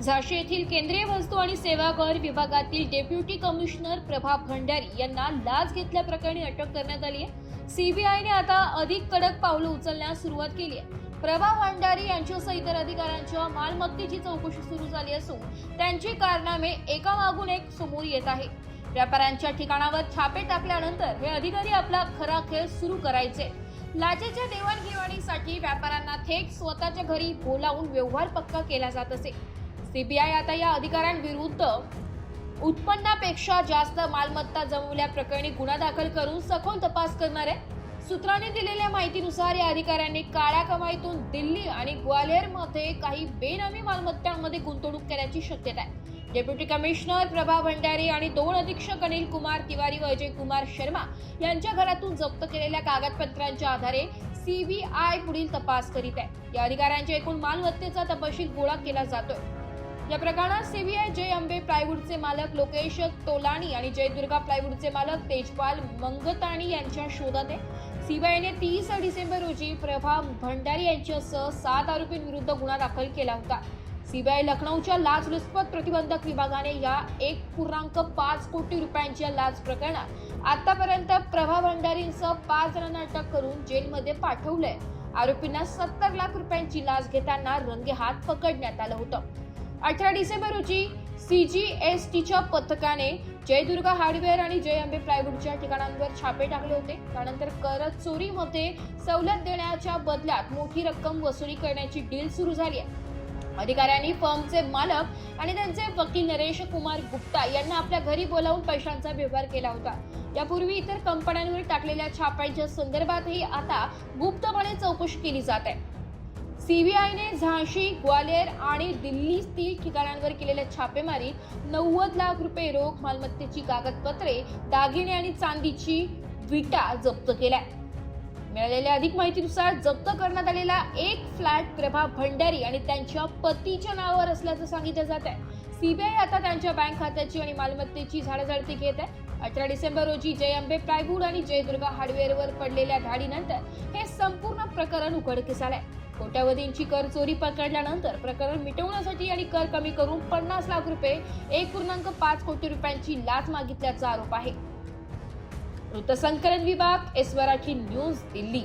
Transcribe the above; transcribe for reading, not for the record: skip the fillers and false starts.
झाशी येथील केंद्रीय वस्तू आणि सेवा कर विभागातील डेप्युटी कमिशनर प्रभा भंडारी यांना लाच घेतल्याप्रकरणी अटक करण्यात आली आहे। सीबीआयने आता अधिक कडक पावलं उचलण्यास सुरुवात केली आहे। प्रभा भंडारी यांच्यासह इतर अधिकाऱ्यांच्या मालमत्तेची चौकशी सुरू झाली असून त्यांची कारनामे एकामागून एक समोर येत आहे। व्यापाऱ्यांच्या ठिकाणावर छापे टाकल्यानंतर हे अधिकारी आपला खरा खेळ सुरू करायचे। लाचेच्या देवाणघेवाणीसाठी व्यापाऱ्यांना थेट स्वतःच्या घरी बोलावून व्यवहार पक्का केला जात असे। सीबीआय आता या अधिकाऱ्यांविरुद्ध उत्पन्नापेक्षा जास्त मालमत्ता जमवल्याप्रकरणी गुन्हा दाखल करून सखोल तपास करणार आहे। सूत्रांनी दिलेल्या माहितीनुसार या अधिकाऱ्यांनी काळ्या कमाईतून दिल्ली आणि ग्वाल्हेरमध्ये काही बेनामी मालमत्तांमध्ये गुंतवणूक केल्याची शक्यता आहे। डेप्युटी कमिशनर प्रभा भंडारी आणि 2 अधीक्षक अनिल कुमार तिवारी व अजय कुमार शर्मा यांच्या घरातून जप्त केलेल्या कागदपत्रांच्या आधारे सीबीआय पुढील तपास करीत आहे। या अधिकाऱ्यांच्या एकूण मालमत्तेचा तपशील गोळा केला जातोय। या प्रकरणात सीबीआय जय अंबे प्लायवूडचे मालक लोकेश तोलाणी आणि जयदुर्गा प्लायवूडचे मालक तेजपाल मंगताणी यांच्या शोधात आहे। सीबीआयने 30 डिसेंबर रोजी प्रभा भंडारी यांच्यासह 7 आरोपींविरुद्ध गुन्हा दाखल केला होता। सीबीआय लखनौच्या लाचलुचपत प्रतिबंधक विभागाने या 1.5 कोटी रुपयांच्या लाच प्रकरणात आतापर्यंत प्रभा भंडारींसह 5 जणांना अटक करून जेलमध्ये पाठवलंय। आरोपींना 70 लाख रुपयांची लाच घेताना रंगेहात पकडण्यात आलं होतं। 18 डिसेंबर रोजी सीजीएसटीच्या पथकाने जयदुर्गा हार्डवेअर आणि जय अंबे प्लायवूडच्या ठिकाणांवर छापे टाकले होते। त्यानंतर कर चोरीमध्ये सवलत देण्याच्या बदल्यात मोठी रक्कम वसुली करण्याची डील सुरू झाली आहे। अधिकाऱ्यांनी फर्मचे मालक आणि त्यांचे वकील नरेश कुमार गुप्ता यांना आपल्या घरी बोलावून पैशांचा व्यवहार केला होता। यापूर्वी इतर कंपन्यांवर टाकलेल्या छाप्यांच्या संदर्भातही आता गुप्तपणे चौकशी केली जात आहे। सीबीआयने झाशी, ग्वाल्हेर आणि दिल्ली ठिकाणांवर केलेल्या छापेमारीत 90 लाख रुपये रोख, मालमत्तेची कागदपत्रे, दागिने आणि चांदीची विटा जप्त केल्या। मिळालेल्या अधिक माहितीनुसार जप्त करण्यात आलेला एक फ्लॅट प्रभा भंडारी आणि त्यांच्या पतीच्या नावावर असल्याचं सांगितलं जात आहे। सीबीआय आता त्यांच्या बँक खात्याची आणि मालमत्तेची झाडाझडती घेत आहे। 18 डिसेंबर रोजी जय अंबे प्लायवूड आणि जयदुर्गा हार्डवेअरवर पडलेल्या धाडीनंतर हे संपूर्ण प्रकरण उघडकीस आलंय। कोट्यावधींची कर चोरी पकडल्यानंतर प्रकरण मिटवण्यासाठी आणि कर कमी करून 50 लाख रुपये 1.5 कोटी रुपयांची लाच मागितल्याचा आरोप आहे। वृत्तसंकलन विभाग, एस मराठी न्यूज, दिल्ली।